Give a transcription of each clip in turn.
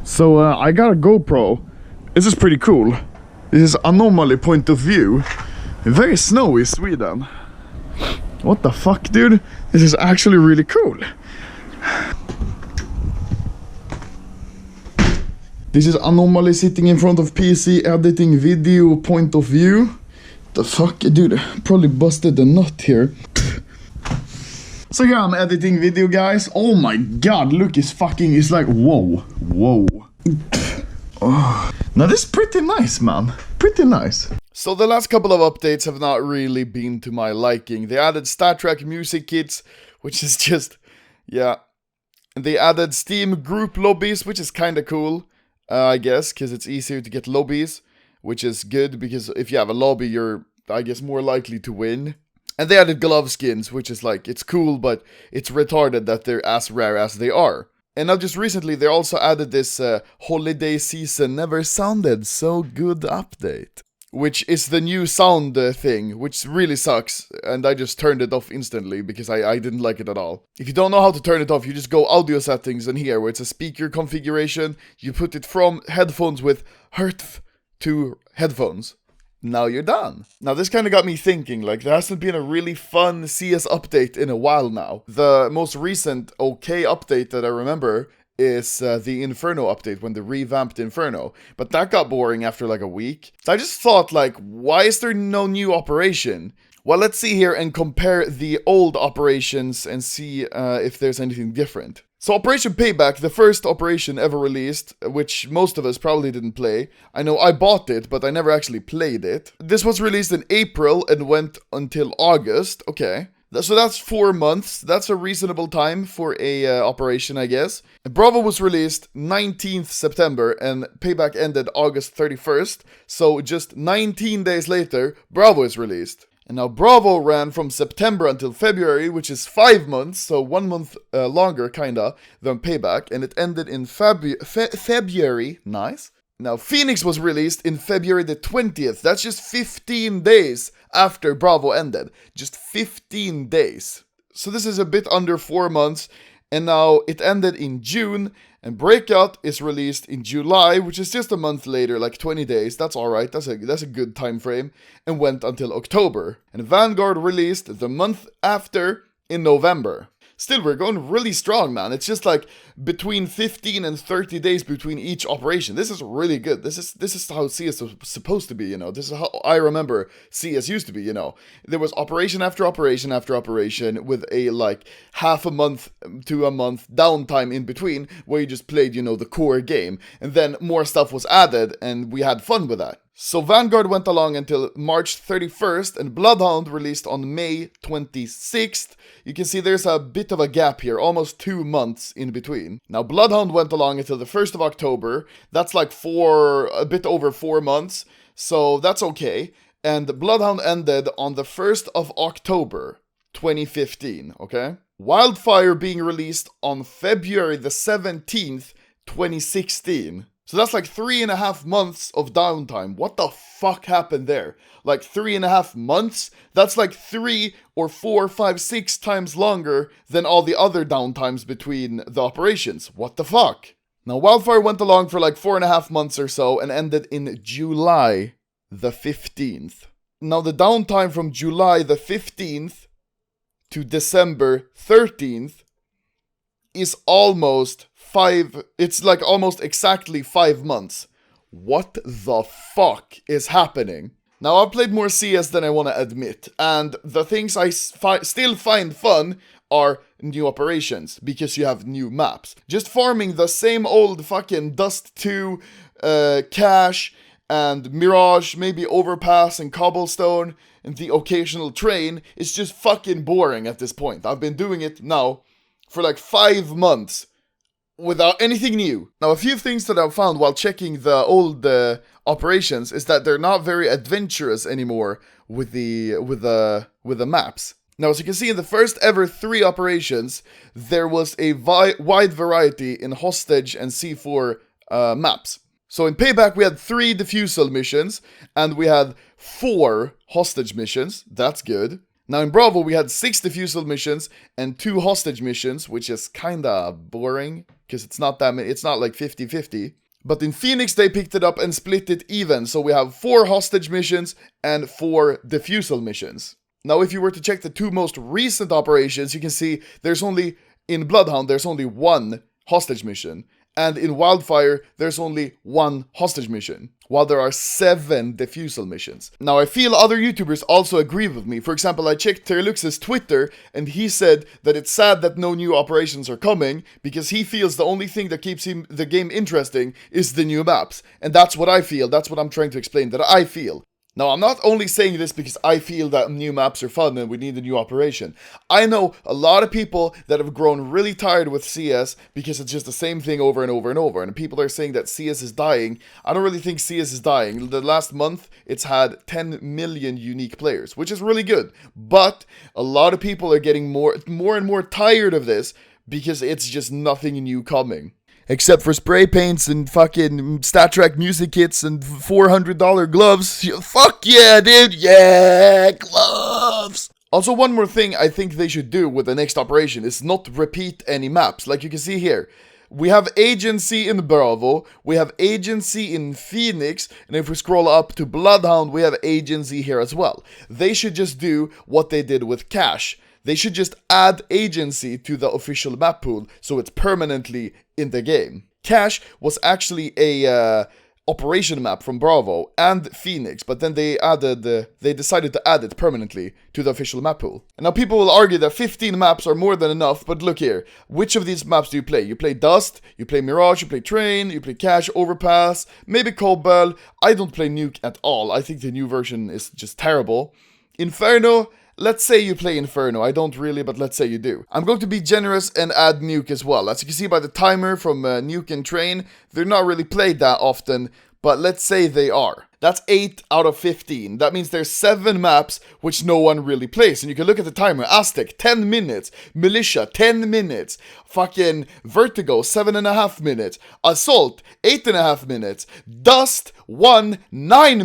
So I got a GoPro. This is pretty cool. This is Anomaly point of view. Very snowy Sweden. What the fuck, dude? This is actually really cool. This is Anomaly sitting in front of PC editing video point of view. The fuck, dude? Probably busted the nut here. So yeah, I'm editing video, guys. Oh my god, look, it's like, whoa. Oh. Now this is pretty nice, man. Pretty nice. So the last couple of updates have not really been to my liking. They added Star Trek music kits, which is just, yeah. They added Steam group lobbies, which is kinda cool, I guess, because it's easier to get lobbies, which is good, because if you have a lobby, you're, I guess, more likely to win. And they added glove skins, which is like, it's cool, but it's retarded that they're as rare as they are. And now just recently, they also added this holiday season never sounded so good update, which is the new sound thing, which really sucks. And I just turned it off instantly because I didn't like it at all. If you don't know how to turn it off, you just go audio settings and here, where it's a speaker configuration, you put it from headphones with HRTF to headphones. Now you're done. Now this kind of got me thinking, like, there hasn't been a really fun CS update in a while now. The most recent okay update that I remember is the Inferno update, when they revamped Inferno. But that got boring after like a week. So I just thought, like, why is there no new operation? Well, let's see here and compare the old operations and see if there's anything different. So Operation Payback, the first operation ever released, which most of us probably didn't play. I know I bought it, but I never actually played it. This was released in April and went until August. Okay. So that's 4 months. That's a reasonable time for a operation, I guess. Bravo was released 19th September and Payback ended August 31st. So just 19 days later, Bravo is released. And now Bravo ran from September until February, which is 5 months, so 1 month longer, kinda, than Payback, and it ended in February. Nice. Now Phoenix was released in February the 20th. That's just 15 days after Bravo ended. Just 15 days. So this is a bit under 4 months, and now it ended in June. And Breakout is released in July, which is just a month later, like 20 days. That's alright, that's a good time frame. And went until October. And Vanguard released the month after in November. Still, we're going really strong, man. It's just like between 15 and 30 days between each operation. This is really good. This is how CS was supposed to be, you know. This is how I remember CS used to be, you know. There was operation after operation after operation with a like half a month to a month downtime in between where you just played, you know, the core game. And then more stuff was added and we had fun with that. So Vanguard went along until March 31st and Bloodhound released on May 26th. You can see there's a bit of a gap here, almost 2 months in between. Now Bloodhound went along until the 1st of October. That's like a bit over 4 months, so that's okay. And Bloodhound ended on the 1st of October 2015, okay? Wildfire being released on February the 17th, 2016. So that's like 3.5 months of downtime. What the fuck happened there? Like 3.5 months? That's like 3 or 4, 5, 6 times longer than all the other downtimes between the operations. What the fuck? Now Wildfire went along for like 4.5 months or so and ended in July the 15th. Now the downtime from July the 15th to December 13th is almost it's like almost exactly 5 months. What the fuck is happening? Now I've played more CS than I want to admit, and the things I still find fun are new operations, because you have new maps. Just farming the same old fucking Dust 2, Cache, and Mirage, maybe Overpass and Cobblestone, and the occasional train is just fucking boring at this point. I've been doing it now for like 5 months. Without anything new. Now, a few things that I've found while checking the old operations is that they're not very adventurous anymore with the maps. Now, as you can see in the first ever 3 operations, there was a wide variety in hostage and C4 maps. So in Payback, we had 3 defusal missions and we had 4 hostage missions. That's good. Now in Bravo we had 6 defusal missions and 2 hostage missions, which is kinda boring, because it's not that many, it's not like 50-50. But in Phoenix they picked it up and split it even, so we have 4 hostage missions and 4 defusal missions. Now if you were to check the 2 most recent operations, you can see there's only, in Bloodhound there's only 1 hostage mission, and in Wildfire there's only 1 hostage mission, while there are 7 defusal missions. Now I feel other YouTubers also agree with me. For example, I checked Terlux's Twitter and he said that it's sad that no new operations are coming because he feels the only thing that keeps the game interesting is the new maps. And that's what I feel, that's what I'm trying to explain, that I feel. Now, I'm not only saying this because I feel that new maps are fun and we need a new operation. I know a lot of people that have grown really tired with CS because it's just the same thing over and over and over. And people are saying that CS is dying. I don't really think CS is dying. The last month, it's had 10 million unique players, which is really good. But a lot of people are getting more and more tired of this because it's just nothing new coming. Except for spray paints and fucking StatTrak music kits and $400 gloves. Fuck yeah, dude. Yeah, gloves. Also, one more thing I think they should do with the next operation is not repeat any maps. Like you can see here. We have agency in Bravo, we have agency in Phoenix, and if we scroll up to Bloodhound, we have agency here as well. They should just do what they did with Cash. They should just add agency to the official map pool so it's permanently in the game. Cash was actually a operation map from Bravo and Phoenix, but then they decided to add it permanently to the official map pool. And now people will argue that 15 maps are more than enough, but look here. Which of these maps do you play? You play Dust, you play Mirage, you play Train, you play Cash, Overpass, maybe Cobble. I don't play Nuke at all. I think the new version is just terrible. Inferno. Let's say you play Inferno, I don't really, but let's say you do. I'm going to be generous and add Nuke as well. As you can see by the timer from Nuke and Train, they're not really played that often, but let's say they are. That's 8 out of 15. That means there's 7 maps which no one really plays. And you can look at the timer. Aztec, 10 minutes. Militia, 10 minutes. Fucking Vertigo, 7.5 minutes. Assault, 8.5 minutes. Dust, 9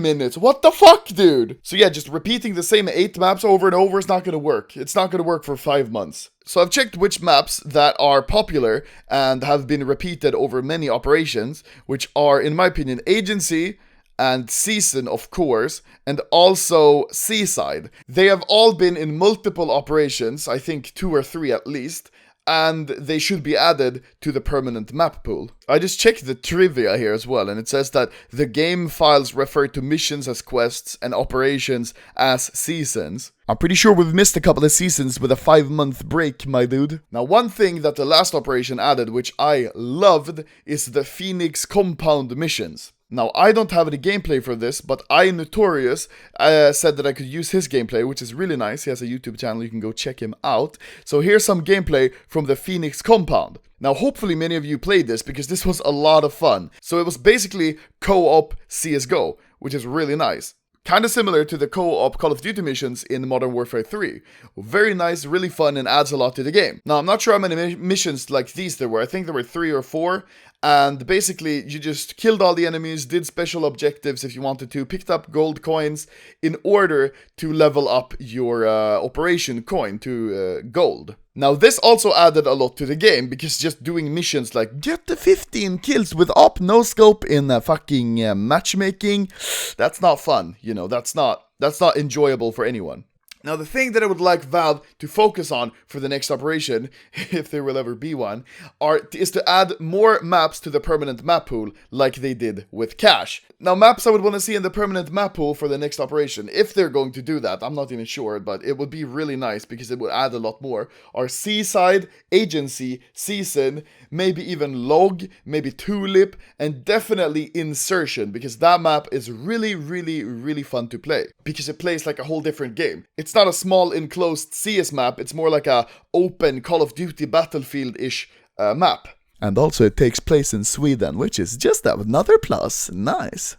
minutes. What the fuck, dude? So yeah, just repeating the same 8 maps over and over is not gonna work. It's not gonna work for 5 months. So I've checked which maps that are popular and have been repeated over many operations, which are, in my opinion, Agency, and Season, of course, and also Seaside. They have all been in multiple operations, I think 2 or 3 at least, and they should be added to the permanent map pool. I just checked the trivia here as well, and it says that the game files refer to missions as quests and operations as seasons. I'm pretty sure we've missed a couple of seasons with a 5-month break, my dude. Now, one thing that the last operation added, which I loved, is the Phoenix compound missions. Now, I don't have any gameplay for this, but Notorious said that I could use his gameplay, which is really nice. He has a YouTube channel, you can go check him out. So here's some gameplay from the Phoenix compound. Now, hopefully many of you played this, because this was a lot of fun. So it was basically co-op CSGO, which is really nice. Kind of similar to the co-op Call of Duty missions in Modern Warfare 3. Very nice, really fun, and adds a lot to the game. Now, I'm not sure how many missions like these there were. I think there were 3 or 4. And basically, you just killed all the enemies, did special objectives if you wanted to, picked up gold coins in order to level up your operation coin to gold. Now, this also added a lot to the game, because just doing missions like get the 15 kills with op no scope in fucking matchmaking, that's not fun, you know, that's not enjoyable for anyone. Now, the thing that I would like Valve to focus on for the next operation, if there will ever be one, is to add more maps to the permanent map pool, like they did with Cash. Now, maps I would want to see in the permanent map pool for the next operation, if they're going to do that, I'm not even sure, but it would be really nice, because it would add a lot more, are Seaside, Agency, Season, maybe even Log, maybe Tulip, and definitely Insertion, because that map is really, really, really fun to play, because it plays like a whole different game. It's not a small enclosed CS map, it's more like a open Call of Duty Battlefield-ish map. And also it takes place in Sweden, which is just another plus. Nice.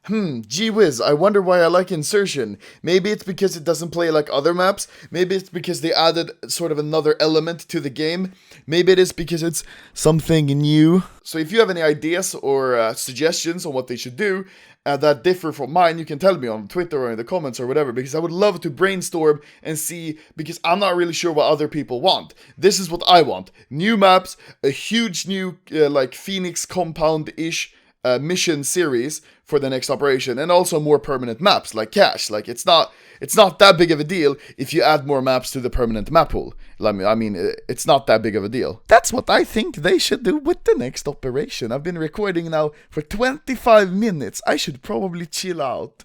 Gee whiz, I wonder why I like insertion. Maybe it's because it doesn't play like other maps. Maybe it's because they added sort of another element to the game. Maybe it is because it's something new. So if you have any ideas or suggestions on what they should do that differ from mine, you can tell me on Twitter or in the comments or whatever, because I would love to brainstorm and see, because I'm not really sure what other people want. This is what I want. New maps, a huge new like Phoenix compound-ish mission series for the next operation, and also more permanent maps like cache. Like it's not that big of a deal if you add more maps to the permanent map pool. I mean, it's not that big of a deal. That's what I think they should do with the next operation. I've been recording now for 25 minutes. I should probably chill out.